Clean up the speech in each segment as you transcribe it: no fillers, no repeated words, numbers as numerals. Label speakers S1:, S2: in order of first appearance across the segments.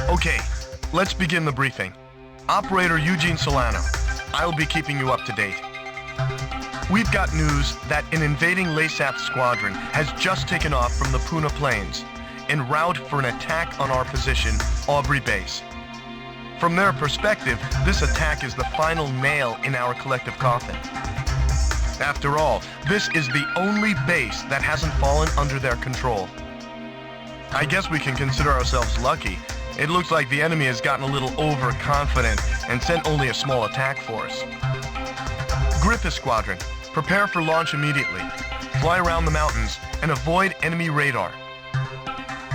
S1: Okay, let's begin the briefing. Operator Eugene Solano, I'll be keeping you up to date. We've got news that an invading LASAF squadron has just taken off from the Puna Plains, en route for an attack on our position, Aubrey Base. From their perspective, this attack is the final nail in our collective coffin. After all, this is the only base that hasn't fallen under their control. I guess we can consider ourselves lucky. It looks like the enemy has gotten a little overconfident and sent only a small attack force. Griffith Squadron, prepare for launch immediately. Fly around the mountains and avoid enemy radar.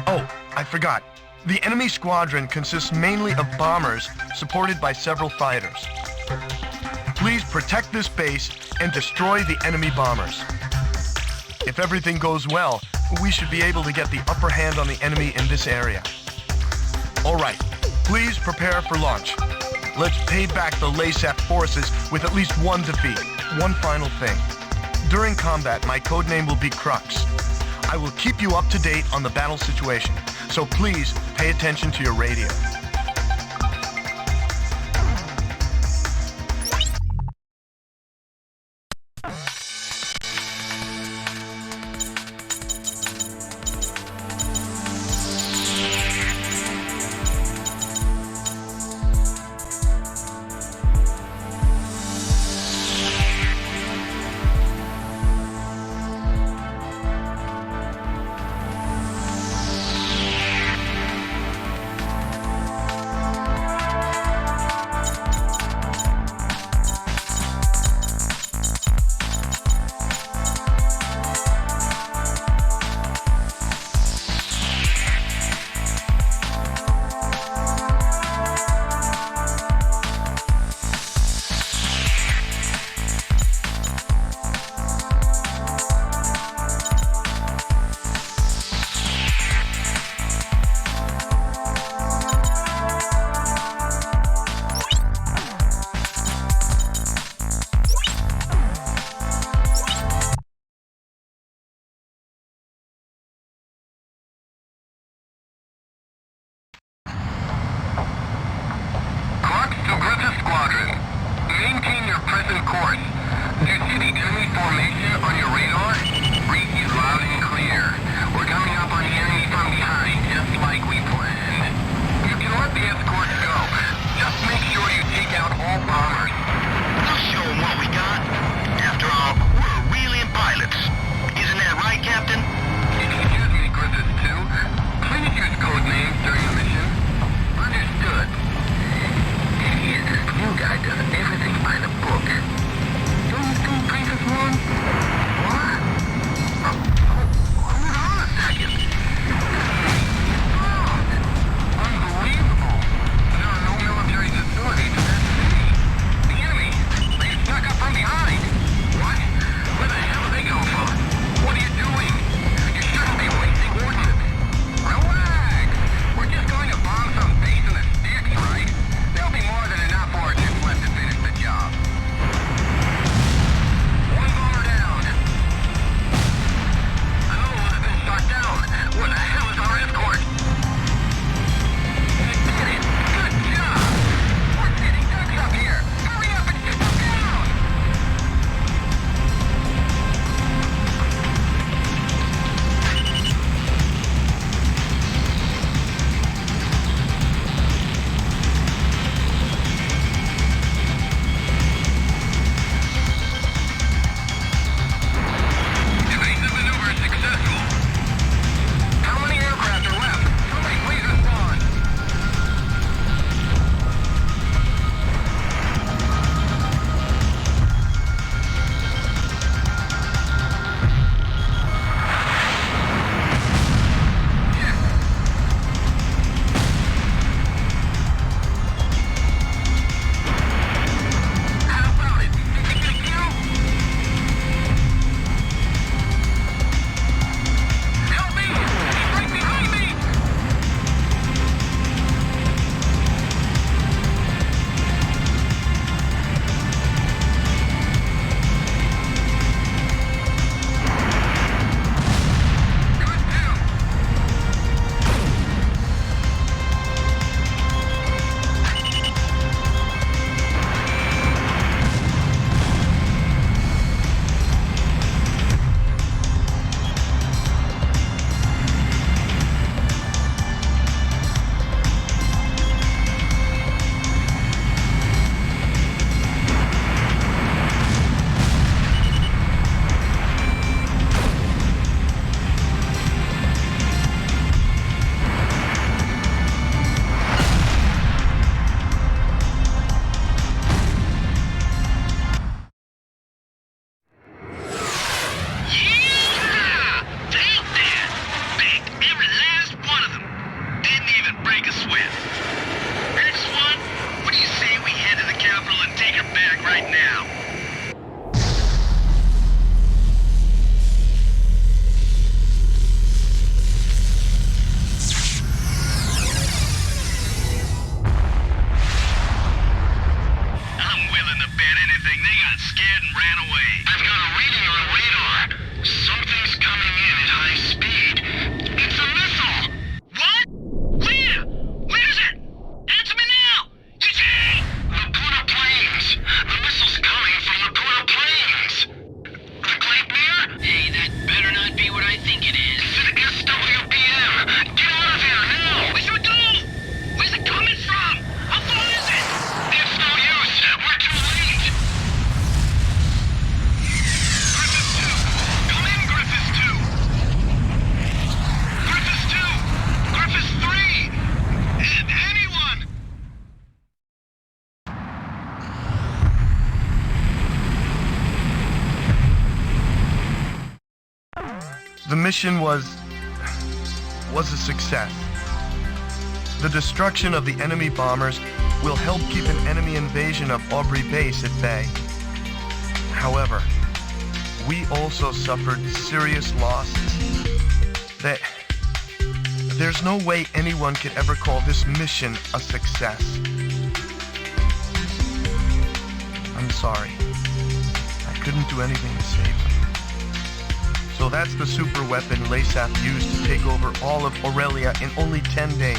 S1: Oh, I forgot. The enemy squadron consists mainly of bombers supported by several fighters. Please protect this base and destroy the enemy bombers. If everything goes well, we should be able to get the upper hand on the enemy in this area. All right, please prepare for launch. Let's pay back the LASAF forces with at least one defeat. One final thing. During combat, my codename will be Crux. I will keep you up to date on the battle situation, so please pay attention to your radio.
S2: ran away. I've got a reading on radar. Something's coming in at high speed. It's a missile! What? Where? Where is it? Answer me now! Eugene! The Puna Plains! The missile's coming from the Puna Plains! The Gleipnir? Hey, that better not be what I think it is. It's an SWBM! Get out of here now! What should we do? Where's it coming from? How far is it? It's no use! We're too late! Griffiths 2! Come in, Griffiths 2! Griffiths 2! Griffiths 3! Anyone!
S1: The mission was a success. The destruction of the enemy bombers will help keep an enemy invasion of Aubrey Base at bay. However, we also suffered serious losses. There's no way anyone could ever call this mission a success. I'm sorry. I couldn't do anything to save them. So that's the super weapon Laysaf used to take over all of Aurelia in only 10 days.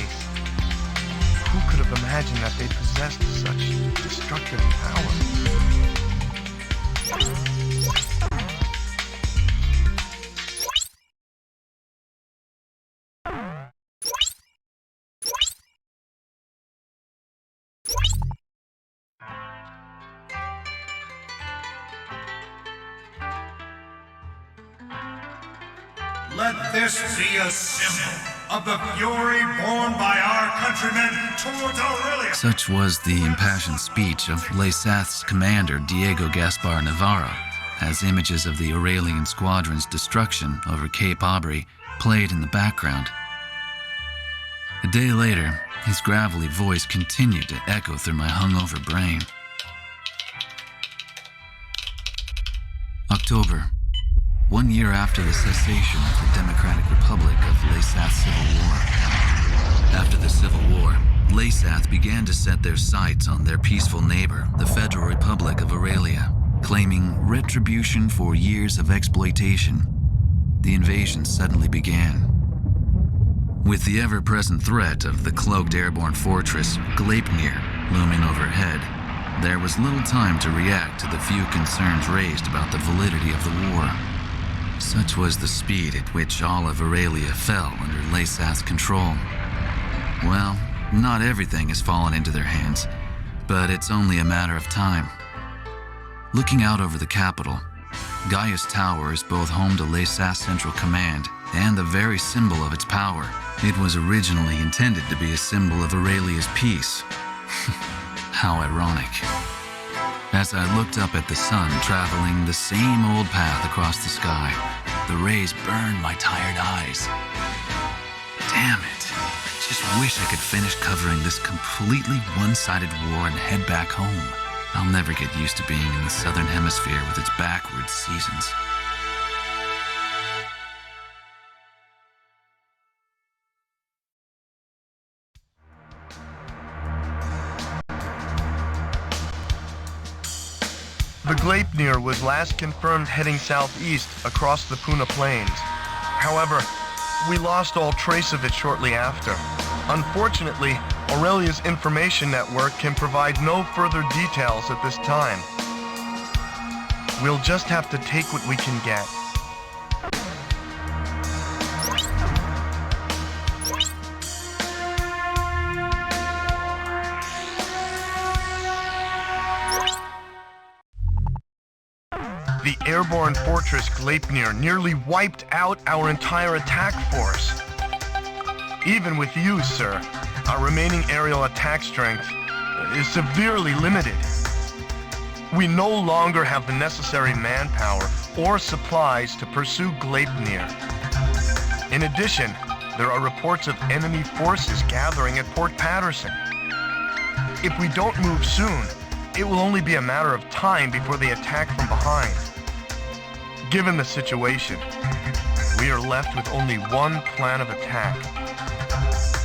S1: Who could have imagined that they possessed such destructive power?
S3: Let this be a symbol of the fury borne by our countrymen towards Aurelia.
S4: Such was the impassioned speech of Laysath's commander, Diego Gaspar Navarro, as images of the Aurelian squadron's destruction over Cape Aubrey played in the background. A day later, his gravelly voice continued to echo through my hungover brain. October. 1 year after the cessation of the Democratic Republic of Laysath's civil war. After the Civil War, Laysath began to set their sights on their peaceful neighbor, the Federal Republic of Aurelia, claiming retribution for years of exploitation. The invasion suddenly began. With the ever-present threat of the cloaked airborne fortress Gleipnir looming overhead, there was little time to react to the few concerns raised about the validity of the war. Such was the speed at which all of Aurelia fell under Laysath's control. Well, not everything has fallen into their hands, but it's only a matter of time. Looking out over the capital, Gaius Tower is both home to Laysath's Central Command and the very symbol of its power. It was originally intended to be a symbol of Aurelia's peace. How ironic. As I looked up at the sun traveling the same old path across the sky, the rays burned my tired eyes. Damn it. Just wish I could finish covering this completely one-sided war and head back home. I'll never get used to being in the southern hemisphere with its backwards seasons.
S1: The Gleipnir was last confirmed heading southeast across the Puna Plains. However, we lost all trace of it shortly after. Unfortunately, Aurelia's information network can provide no further details at this time. We'll just have to take what we can get. The airborne fortress Gleipnir nearly wiped out our entire attack force. Even with you, sir, our remaining aerial attack strength is severely limited. We no longer have the necessary manpower or supplies to pursue Gleipnir. In addition, there are reports of enemy forces gathering at Port Patterson. If we don't move soon, it will only be a matter of time before they attack from behind. Given the situation, we are left with only one plan of attack.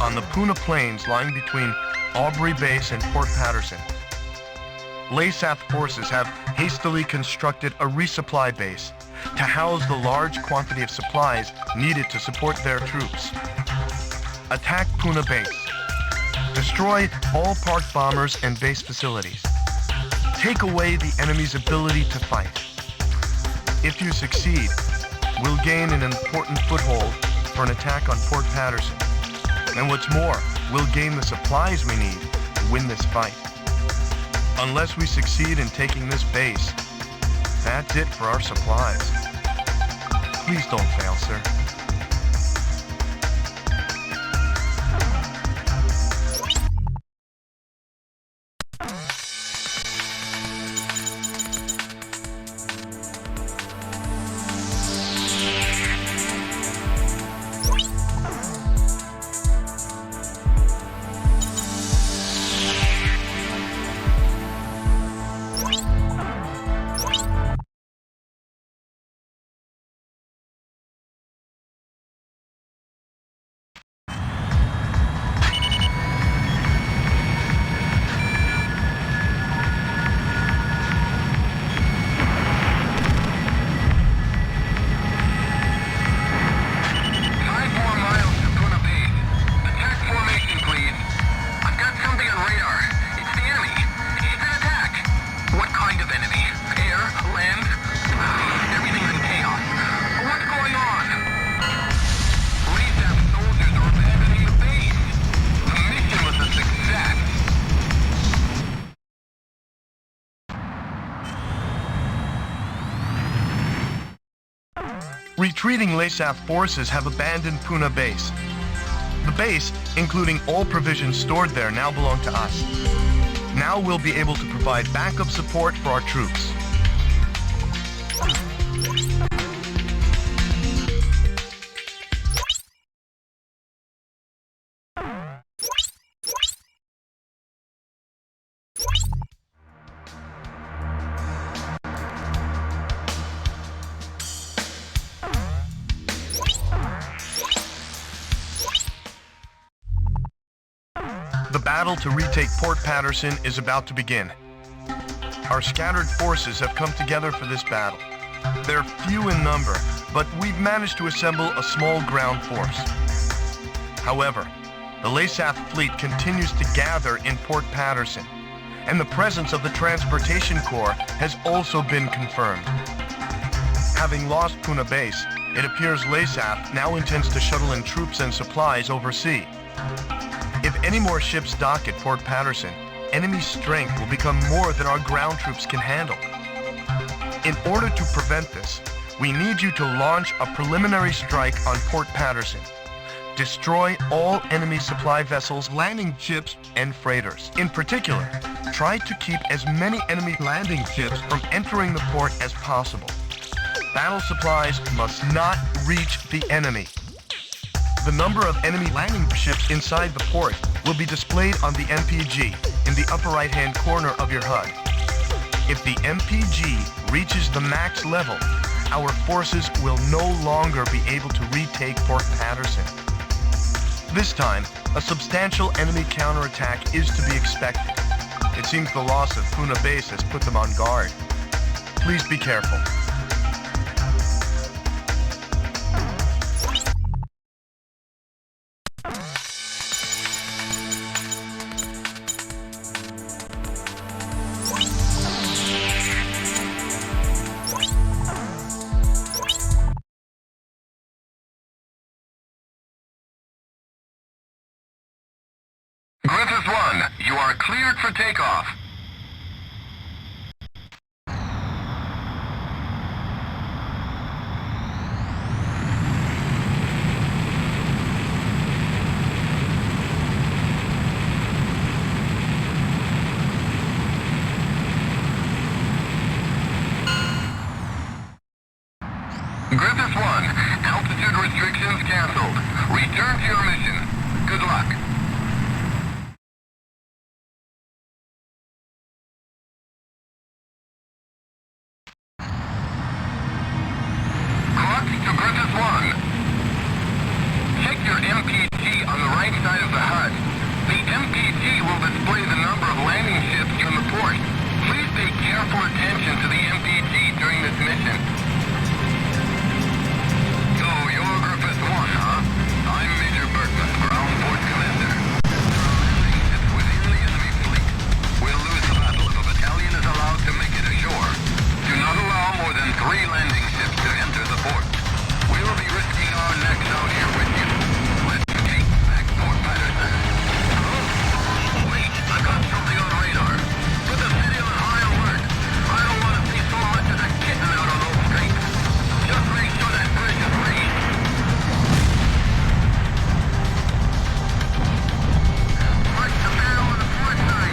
S1: On the Puna Plains lying between Aubrey Base and Port Patterson. Laysath forces have hastily constructed a resupply base to house the large quantity of supplies needed to support their troops. Attack Puna base. Destroy all parked bombers and base facilities. Take away the enemy's ability to fight. If you succeed, we'll gain an important foothold for an attack on Port Patterson. And what's more, we'll gain the supplies we need to win this fight. Unless we succeed in taking this base, that's it for our supplies. Please don't fail, sir. Retreating Laysath forces have abandoned Puna base. The base, including all provisions stored there, now belong to us. Now we'll be able to provide backup support for our troops. The battle to retake Port Patterson is about to begin. Our scattered forces have come together for this battle. They're few in number, but we've managed to assemble a small ground force. However, the Laysath fleet continues to gather in Port Patterson, and the presence of the Transportation Corps has also been confirmed. Having lost Puna base, it appears Laysath now intends to shuttle in troops and supplies overseas. If any more ships dock at Port Patterson, enemy strength will become more than our ground troops can handle. In order to prevent this, we need you to launch a preliminary strike on Port Patterson. Destroy all enemy supply vessels, landing ships, and freighters. In particular, try to keep as many enemy landing ships from entering the port as possible. Battle supplies must not reach the enemy. The number of enemy landing ships inside the port will be displayed on the MPG in the upper right-hand corner of your HUD. If the MPG reaches the max level, our forces will no longer be able to retake Port Patterson. This time, a substantial enemy counterattack is to be expected. It seems the loss of Puna base has put them on guard. Please be careful.
S2: Griffith 1, you are cleared for takeoff. Griffith 1, altitude restrictions canceled. Return to your mission. Good luck. Crux to Griffith 1. Check your MPG on the right side of the HUD. The MPG will display the number of landing ships from the port. Please 3 landing ships to enter the port. We'll be risking our necks out here with you. Let's take back Fort Patterson. Oh, wait, I've got something on radar. Put the city on high alert. I don't want to see so much as a kitten out on those streets. Just make sure that bridge is raised. Watch the man on the port side.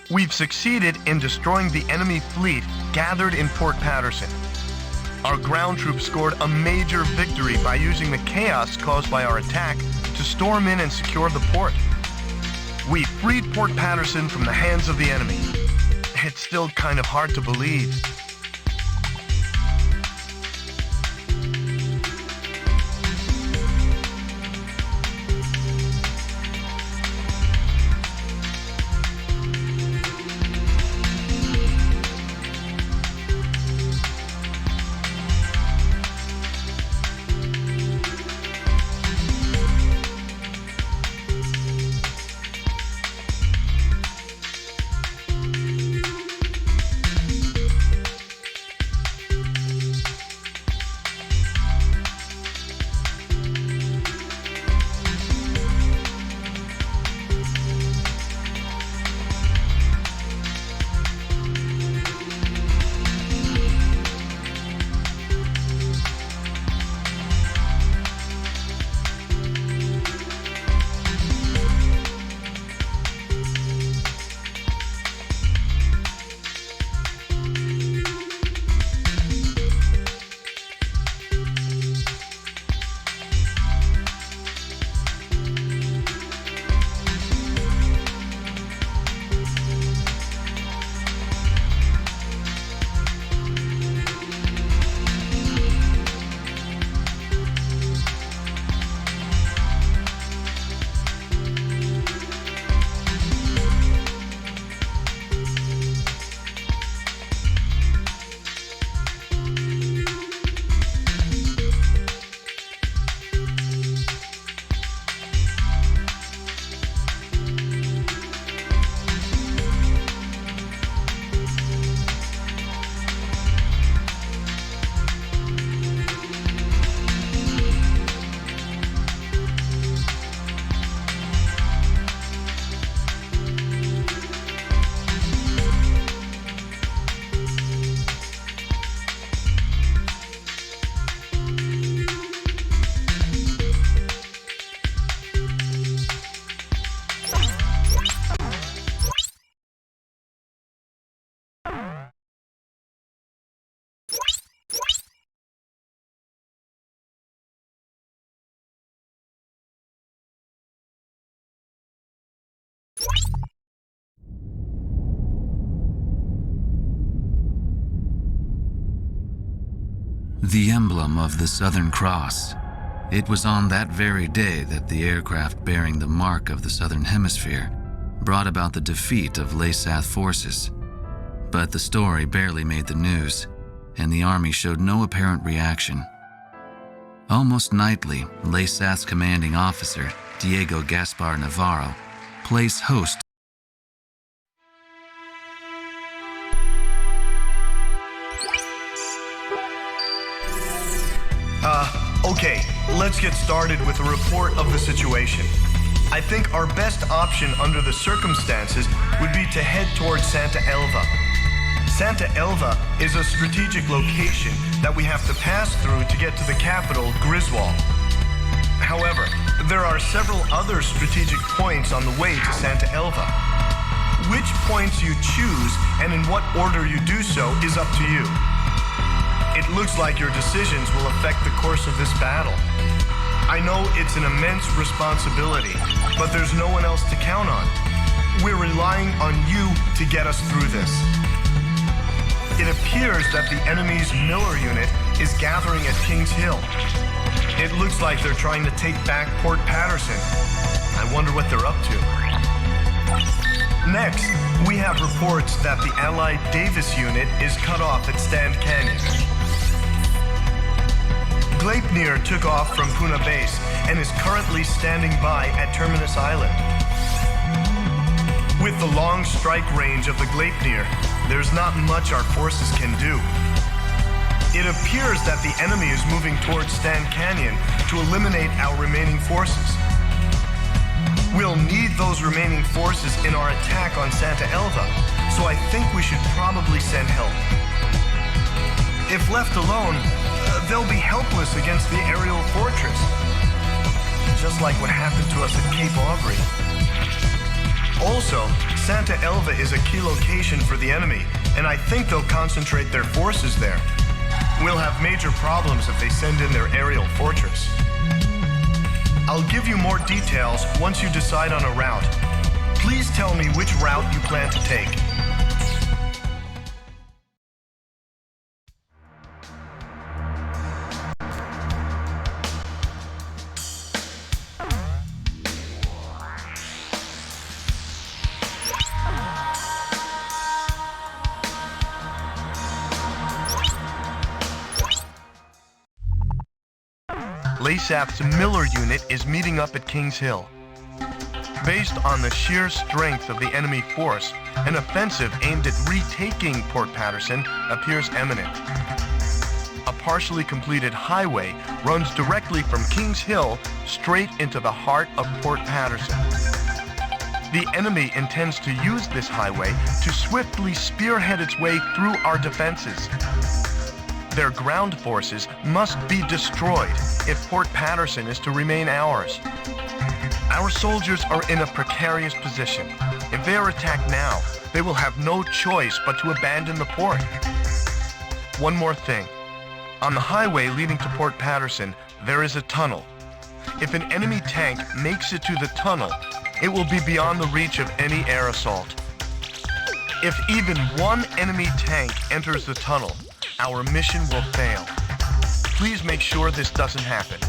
S1: We've succeeded in destroying the enemy fleet gathered in Port Patterson. Our ground troops scored a major victory by using the chaos caused by our attack to storm in and secure the port. We freed Port Patterson from the hands of the enemy. It's still kind of hard to believe.
S4: The emblem of the Southern Cross. It was on that very day that the aircraft bearing the mark of the Southern Hemisphere brought about the defeat of Laysath forces. But the story barely made the news, and the army showed no apparent reaction. Almost nightly, Laysath's commanding officer, Diego Gaspar Navarro, plays host.
S1: Okay, let's get started with a report of the situation. I think our best option under the circumstances would be to head towards Santa Elva. Santa Elva is a strategic location that we have to pass through to get to the capital, Griswold. However, there are several other strategic points on the way to Santa Elva. Which points you choose and in what order you do so is up to you. It looks like your decisions will affect the course of this battle. I know it's an immense responsibility, but there's no one else to count on. We're relying on you to get us through this. It appears that the enemy's Miller unit is gathering at Kings Hill. It looks like they're trying to take back Port Patterson. I wonder what they're up to. Next, we have reports that the Allied Davis unit is cut off at Stand Canyon. Gleipnir took off from Puna Base and is currently standing by at Terminus Island. With the long strike range of the Gleipnir, there's not much our forces can do. It appears that the enemy is moving towards Stand Canyon to eliminate our remaining forces. We'll need those remaining forces in our attack on Santa Elva, so I think we should probably send help. If left alone, they'll be helpless against the aerial fortress, just like what happened to us at Cape Aubrey. Also, Santa Elva is a key location for the enemy, and I think they'll concentrate their forces there. We'll have major problems if they send in their aerial fortress. I'll give you more details once you decide on a route. Please tell me which route you plan to take. Laysap's Miller unit is meeting up at King's Hill. Based on the sheer strength of the enemy force, an offensive aimed at retaking Port Patterson appears imminent. A partially completed highway runs directly from King's Hill straight into the heart of Port Patterson. The enemy intends to use this highway to swiftly spearhead its way through our defenses. Their ground forces must be destroyed if Port Patterson is to remain ours. Our soldiers are in a precarious position. If they are attacked now, they will have no choice but to abandon the port. One more thing. On the highway leading to Port Patterson, there is a tunnel. If an enemy tank makes it to the tunnel, it will be beyond the reach of any air assault. If even one enemy tank enters the tunnel, our mission will fail. Please make sure this doesn't happen.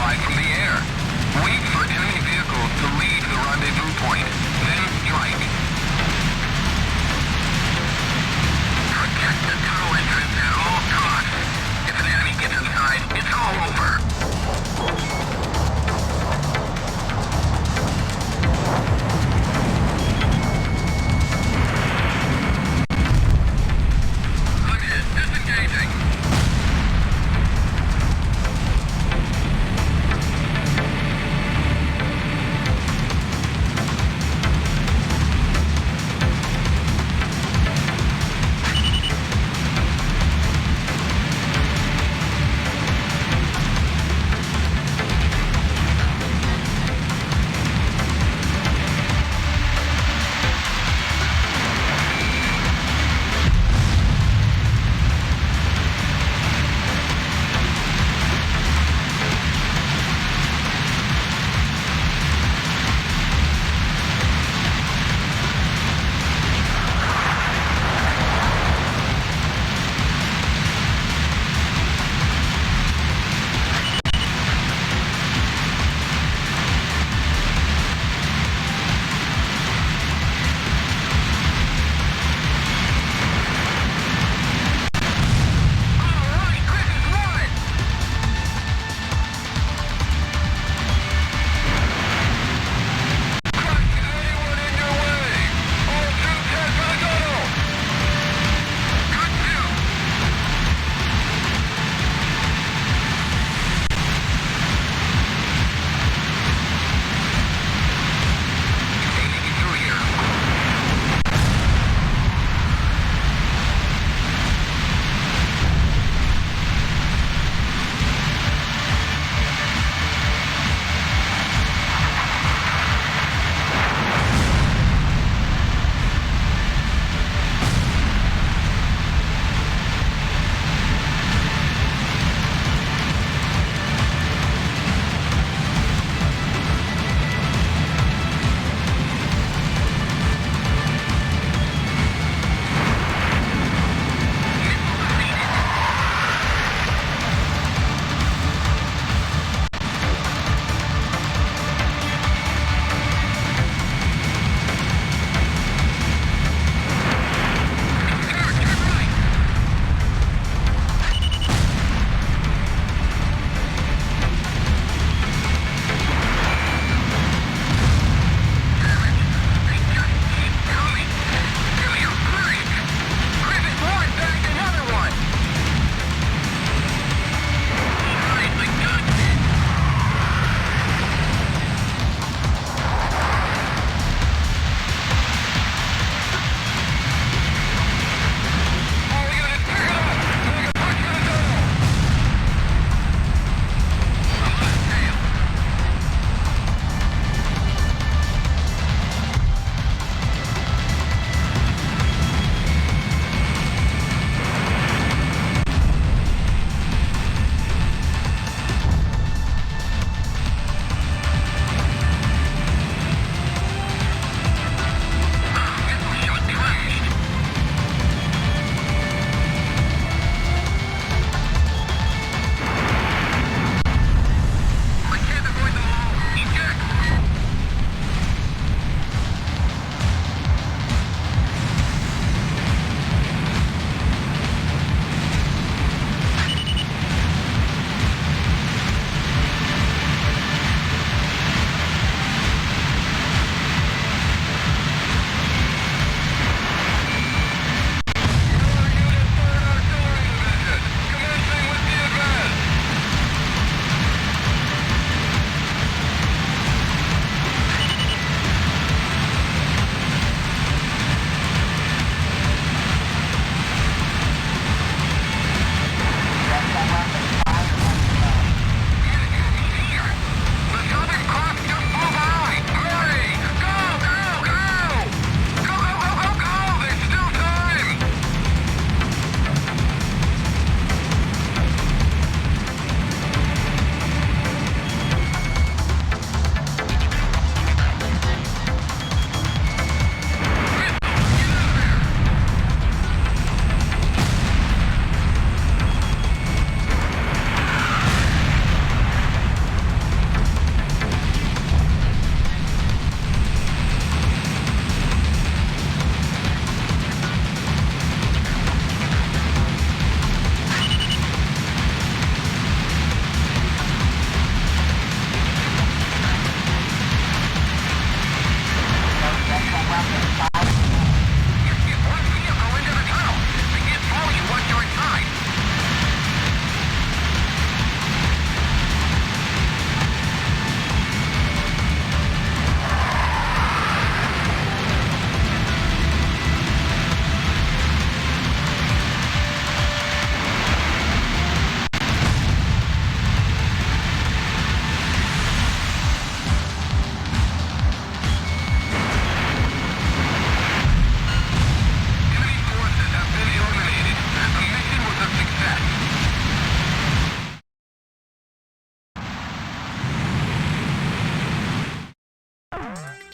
S2: strike from the air. Wait for enemy vehicles to leave the rendezvous point, then strike. Protect the tunnel entrance at all costs. If an enemy gets inside, it's all over. Disengaging.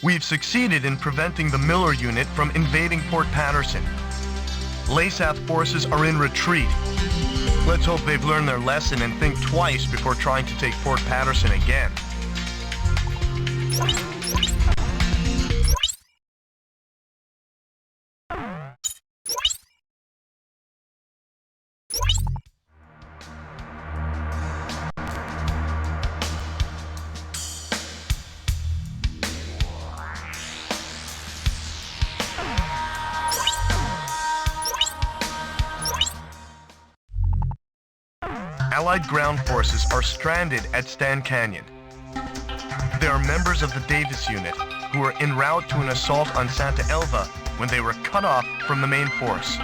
S1: We've succeeded in preventing the Miller Unit from invading Port Patterson. Laysath forces are in retreat. Let's hope they've learned their lesson and think twice before trying to take Port Patterson again. Allied ground forces are stranded at Stan Canyon. They are members of the Davis Unit who were en route to an assault on Santa Elva when they were cut off from the main force.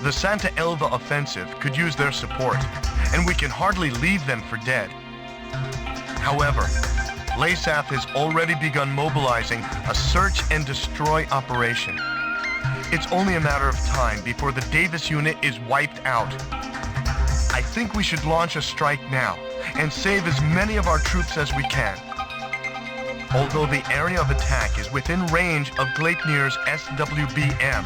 S1: The Santa Elva offensive could use their support, and we can hardly leave them for dead. However, Laysath has already begun mobilizing a search and destroy operation. It's only a matter of time before the Davis Unit is wiped out. I think we should launch a strike now and save as many of our troops as we can. Although the area of attack is within range of Gleipnir's SWBM,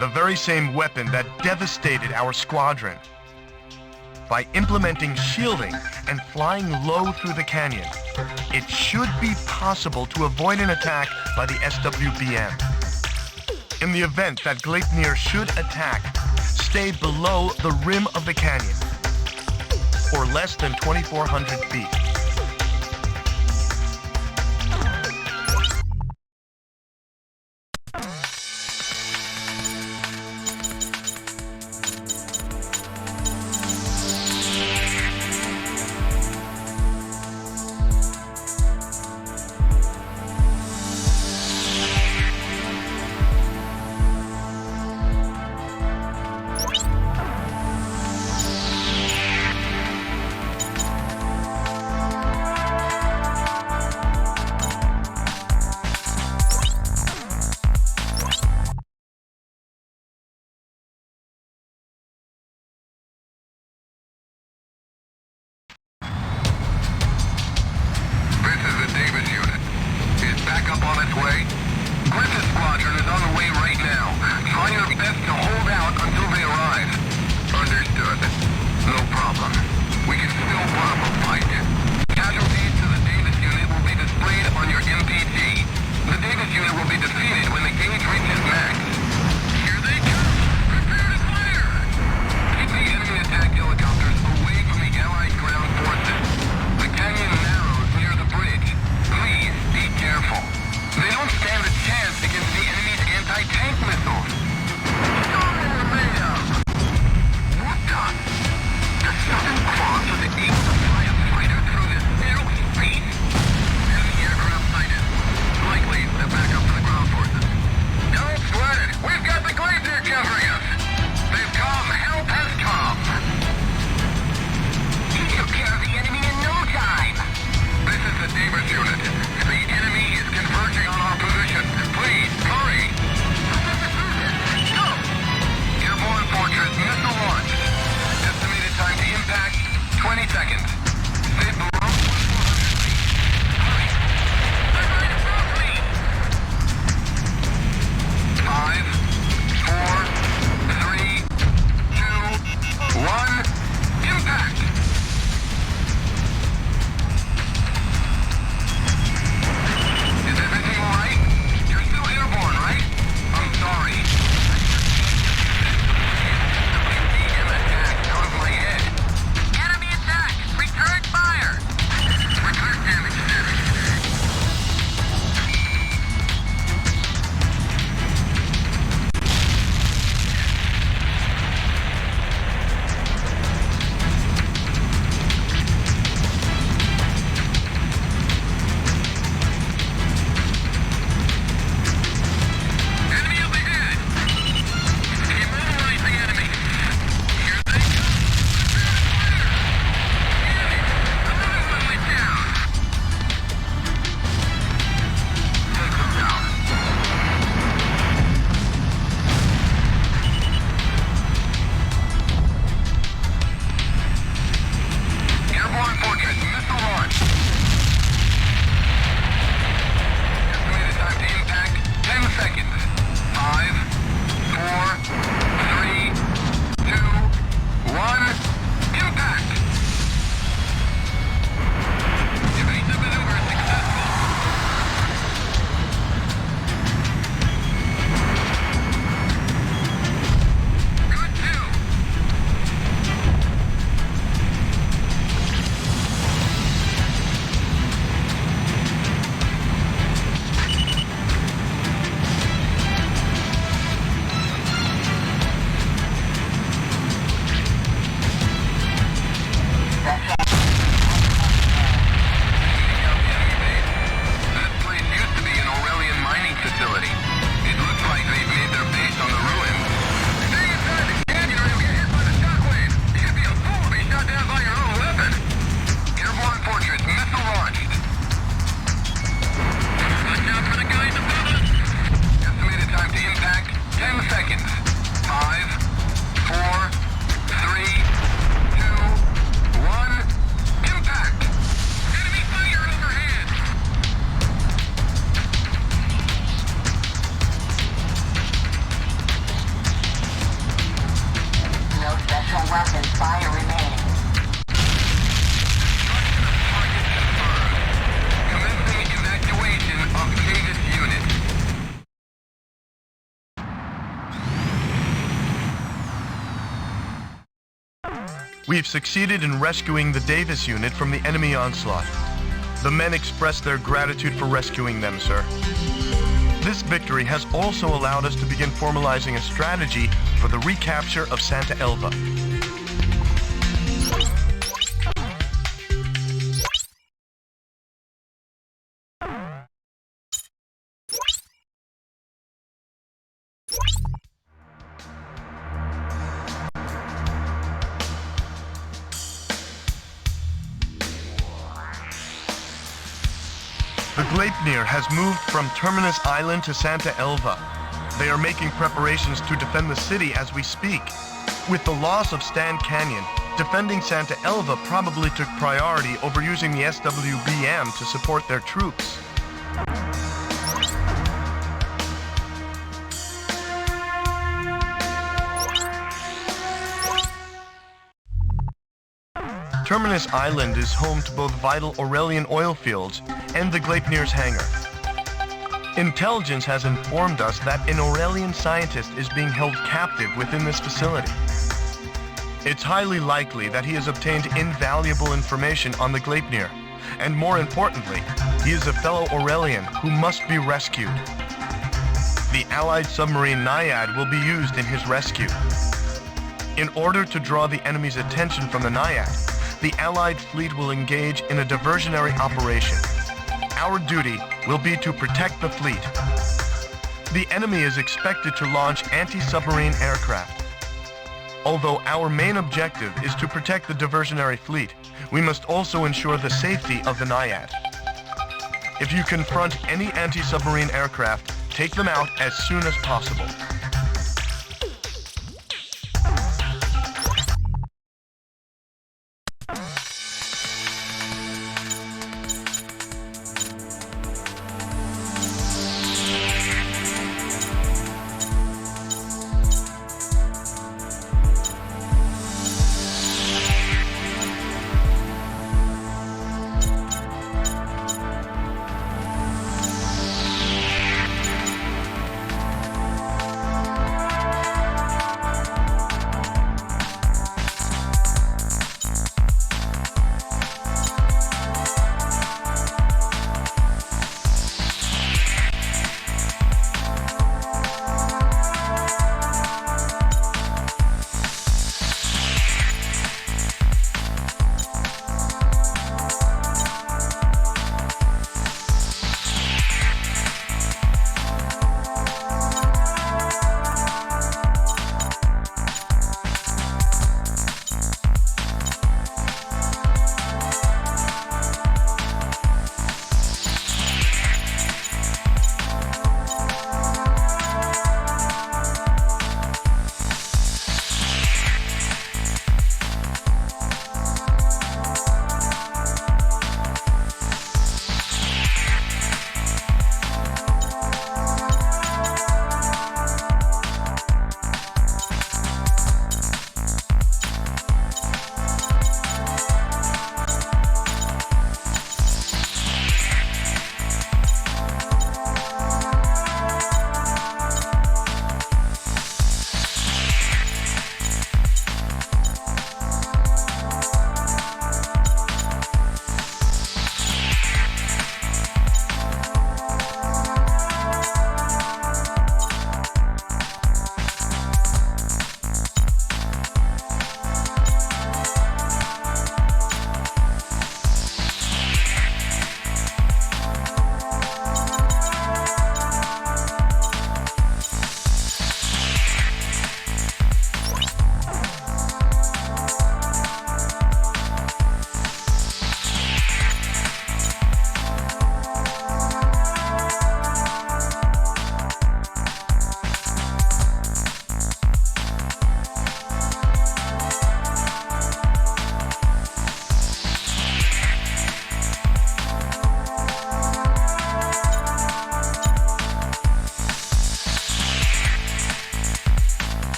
S1: the very same weapon that devastated our squadron. By implementing shielding and flying low through the canyon, it should be possible to avoid an attack by the SWBM. In the event that Gleipnir should attack, stay below the rim of the canyon, or less than 2,400 feet. We've succeeded in rescuing the Davis unit from the enemy onslaught. The men express their gratitude for rescuing them, sir. This victory has also allowed us to begin formalizing a strategy for the recapture of Santa Elva. The Gleipnir has moved from Terminus Island to Santa Elva. They are making preparations to defend the city as we speak. With the loss of Stan Canyon, defending Santa Elva probably took priority over using the SWBM to support their troops. Terminus Island is home to both vital Aurelian oil fields and the Gleipnir's hangar. Intelligence has informed us that an Aurelian scientist is being held captive within this facility. It's highly likely that he has obtained invaluable information on the Gleipnir, and more importantly, he is a fellow Aurelian who must be rescued. The Allied submarine Naiad will be used in his rescue. In order to draw the enemy's attention from the Naiad, the Allied fleet will engage in a diversionary operation. Our duty will be to protect the fleet. The enemy is expected to launch anti-submarine aircraft. Although our main objective is to protect the diversionary fleet, we must also ensure the safety of the Naiad. If you confront any anti-submarine aircraft, take them out as soon as possible.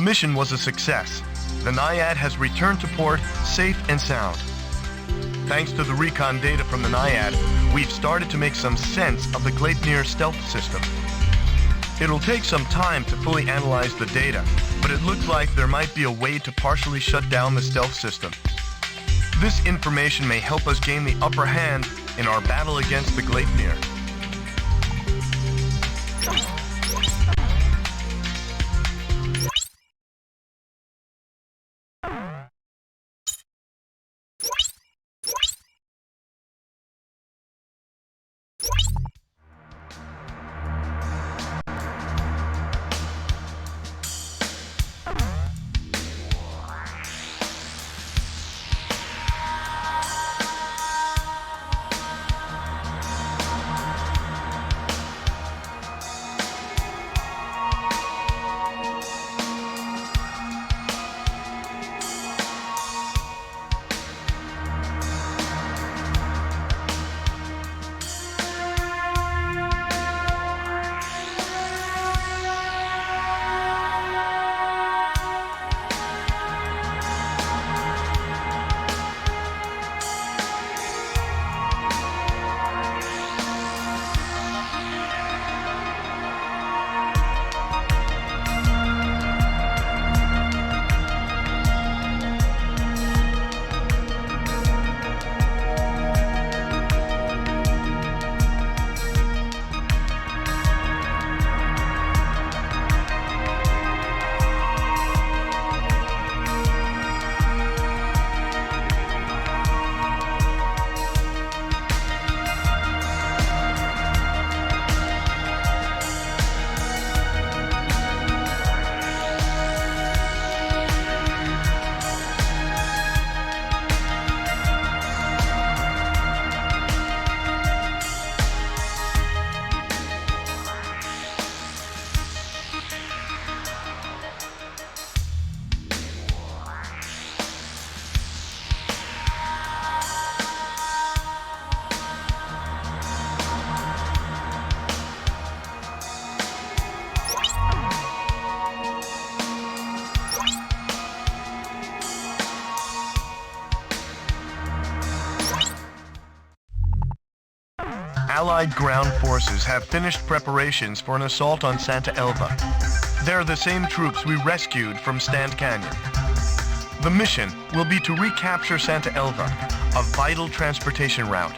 S1: mission was a success. The Naiad has returned to port safe and sound. Thanks to the recon data from the Naiad, we've started to make some sense of the Gleipnir stealth system. It'll take some time to fully analyze the data, but it looks like there might be a way to partially shut down the stealth system. This information may help us gain the upper hand in our battle against the Gleipnir. Allied ground forces have finished preparations for an assault on Santa Elva. They're the same troops we rescued from Stand Canyon. The mission will be to recapture Santa Elva, a vital transportation route.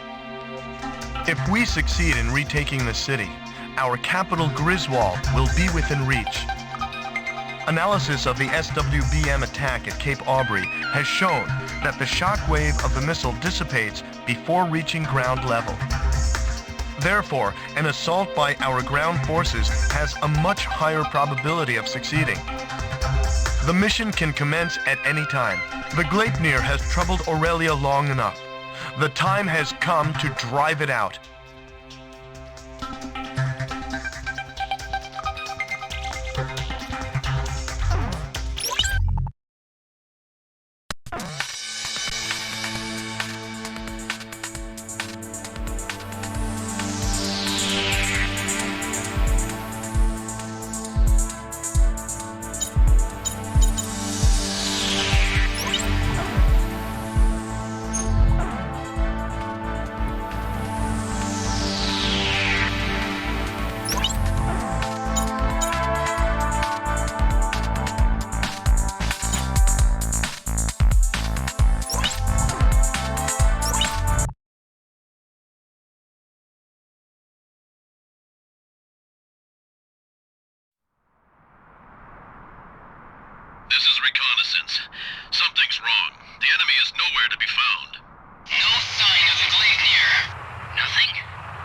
S1: If we succeed in retaking the city, our capital Griswold will be within reach. Analysis of the SWBM attack at Cape Aubrey has shown that the shockwave of the missile dissipates before reaching ground level. Therefore, an assault by our ground forces has a much higher probability of succeeding. The mission can commence at any time. The Gleipnir has troubled Aurelia long enough. The time has come to drive it out.
S5: This is reconnaissance. Something's wrong. The enemy is nowhere to be found.
S2: No sign of the Gleipnir. Nothing?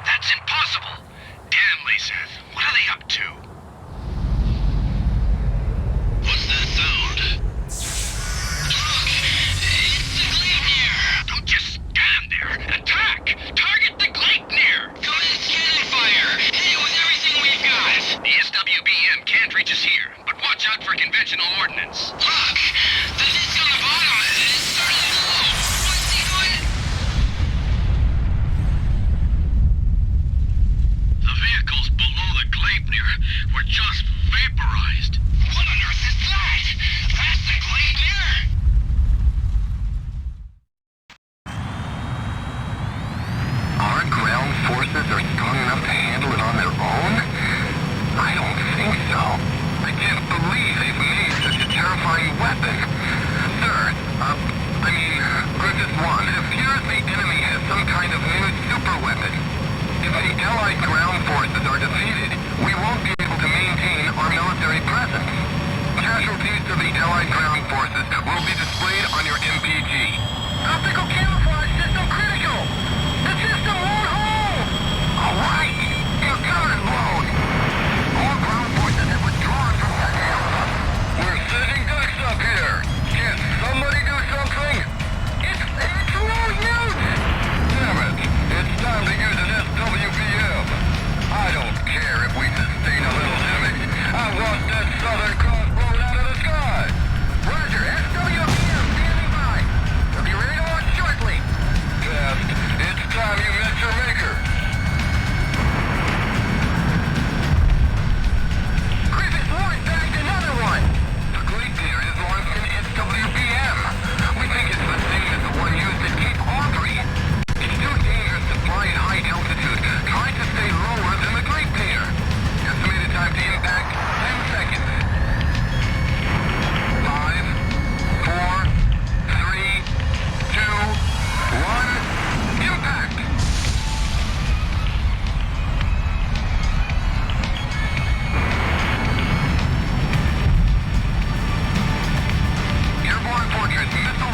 S2: That's impossible. Damn, Lyseth. What are they up to?
S5: What's that sound?
S2: Look! It's the Gleipnir! Don't just stand there. Attack! Target the Gleipnir! Commence cannon fire! Hit it with everything we've got! The SWBM can't reach us here, but watch out for conventional ordnance. Look! The disc on the bottom is starting to glow! What's he doing?
S5: The vehicles below the Gleipnir.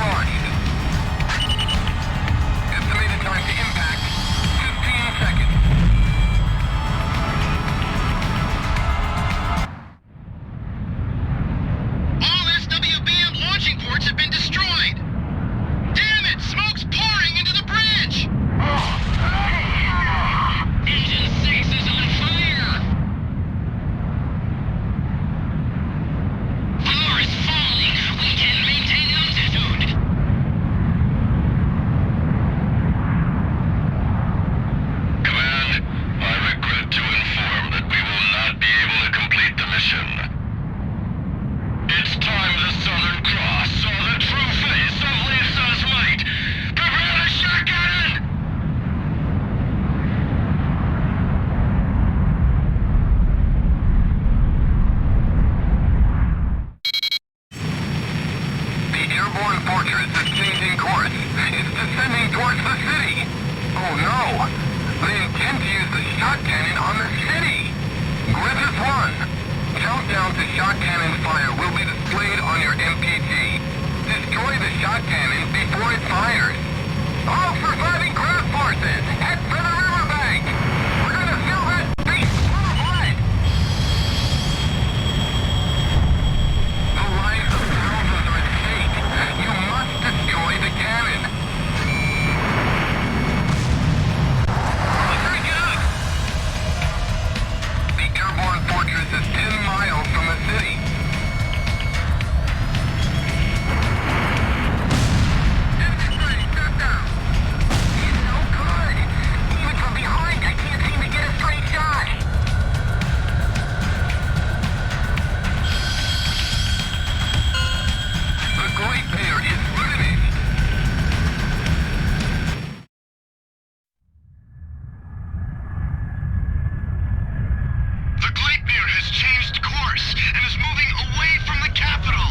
S2: launched. Estimated time to impact, 15 seconds. All SWBM launching ports have been destroyed! Damn it! Smoke's pouring into the bridge! Engine 6 is on fire! Power is falling! We can't maintain altitude!
S5: Command, I regret to inform that we will not be able to complete the mission. It's time the Southern Cross saw the true face of Lisa's might! Prepare the shot cannon!
S2: The airborne fortress is changing course. It's descending towards the city. Oh no! They intend to use the shot cannon on the city! Griffith 1. Countdown to shot cannon fire will be displayed on your MPG. Destroy the shot cannon before it fires. All surviving ground forces, head for the riverbank! We're gonna fill that beast full of blood! The lives of thousands are at stake. You must destroy the cannon. Break it up! The airborne fortress is 10 miles from the city. Infantry, shut down! He's no good! Even from behind, I can't seem to get a straight shot! The Great Bear is finished!
S5: The Gleipnir has changed course and is moving away from the capital.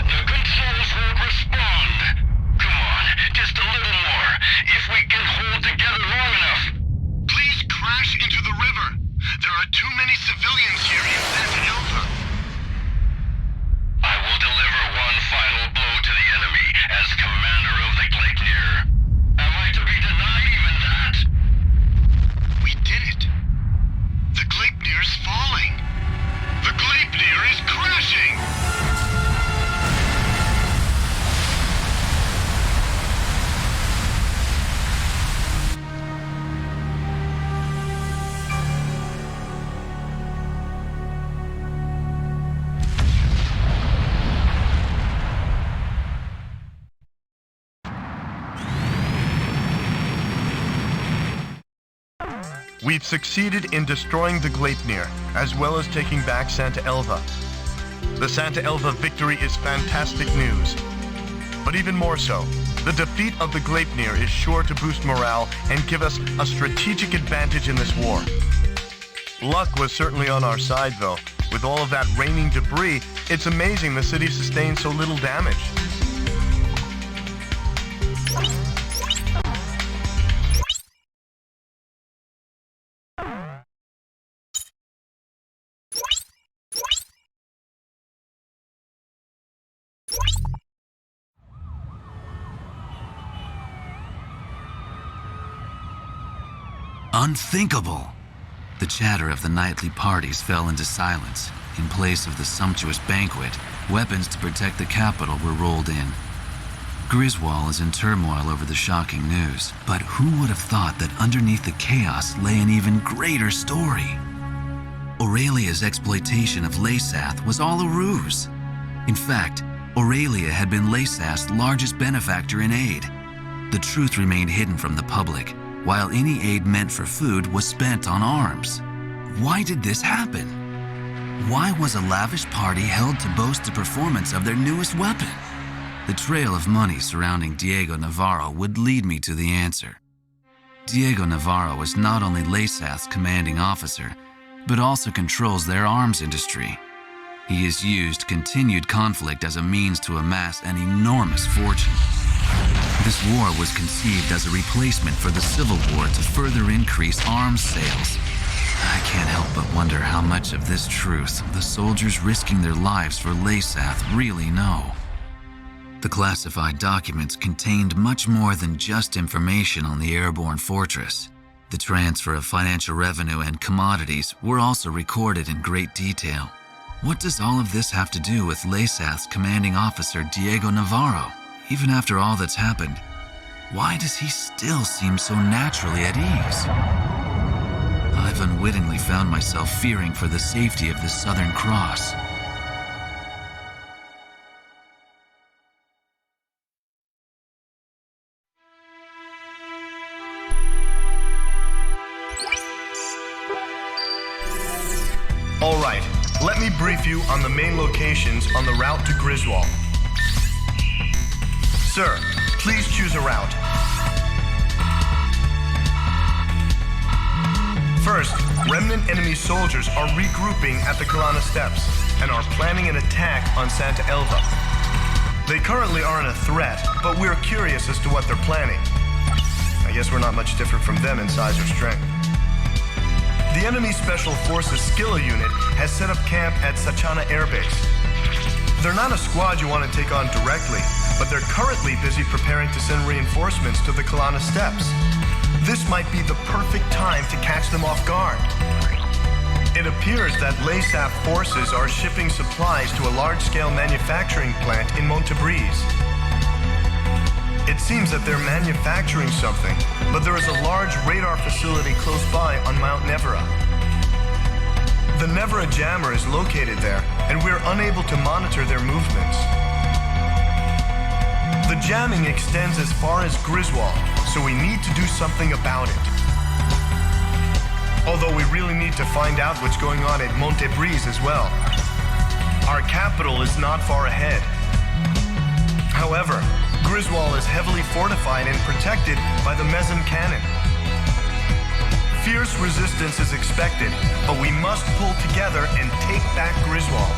S5: The controls won't respond. Come on, just a little more. If we can hold together long enough. Please crash into the river. There are too many civilians here in Santa Elva. I will deliver one final blow to the enemy as commander of the Gleipnir. Am I to be denied even that? We did it. The Gleipnir's falling. The Gleipnir is crashing!
S1: We've succeeded in destroying the Gleipnir, as well as taking back Santa Elva. The Santa Elva victory is fantastic news. But even more so, the defeat of the Gleipnir is sure to boost morale and give us a strategic advantage in this war. Luck was certainly on our side, though. With all of that raining debris, it's amazing the city sustained so little damage.
S4: Unthinkable! The chatter of the nightly parties fell into silence. In place of the sumptuous banquet, weapons to protect the capital were rolled in. Griswold is in turmoil over the shocking news, but who would have thought that underneath the chaos lay an even greater story? Aurelia's exploitation of Laysath was all a ruse. In fact, Aurelia had been Laysath's largest benefactor in aid. The truth remained hidden from the public, while any aid meant for food was spent on arms. Why did this happen? Why was a lavish party held to boast the performance of their newest weapon? The trail of money surrounding Diego Navarro would lead me to the answer. Diego Navarro is not only Laysath's commanding officer, but also controls their arms industry. He has used continued conflict as a means to amass an enormous fortune. This war was conceived as a replacement for the Civil War to further increase arms sales. I can't help but wonder how much of this truth the soldiers risking their lives for Laysath really know. The classified documents contained much more than just information on the airborne fortress. The transfer of financial revenue and commodities were also recorded in great detail. What does all of this have to do with Laysath's commanding officer Diego Navarro? Even after all that's happened, why does he still seem so naturally at ease? I've unwittingly found myself fearing for the safety of the Southern Cross.
S1: All right, let me brief you on the main locations on the route to Griswold. Sir, please choose a route. First, remnant enemy soldiers are regrouping at the Kalana Steps and are planning an attack on Santa Elva. They currently aren't a threat, but we're curious as to what they're planning. I guess we're not much different from them in size or strength. The enemy Special Forces Skilla unit has set up camp at Sachana Air Base. They're not a squad you want to take on directly, but they're currently busy preparing to send reinforcements to the Kalana Steps. This might be the perfect time to catch them off guard. It appears that Laysath forces are shipping supplies to a large-scale manufacturing plant in Montebriz. It seems that they're manufacturing something, but there is a large radar facility close by on Mount Nevera. The Nevera jammer is located there, and we're unable to monitor their movements. The jamming extends as far as Griswold, so we need to do something about it. Although we really need to find out what's going on at Montebriz as well. Our capital is not far ahead. However, Griswold is heavily fortified and protected by the Mezim cannon. Fierce resistance is expected, but we must pull together and take back Griswold.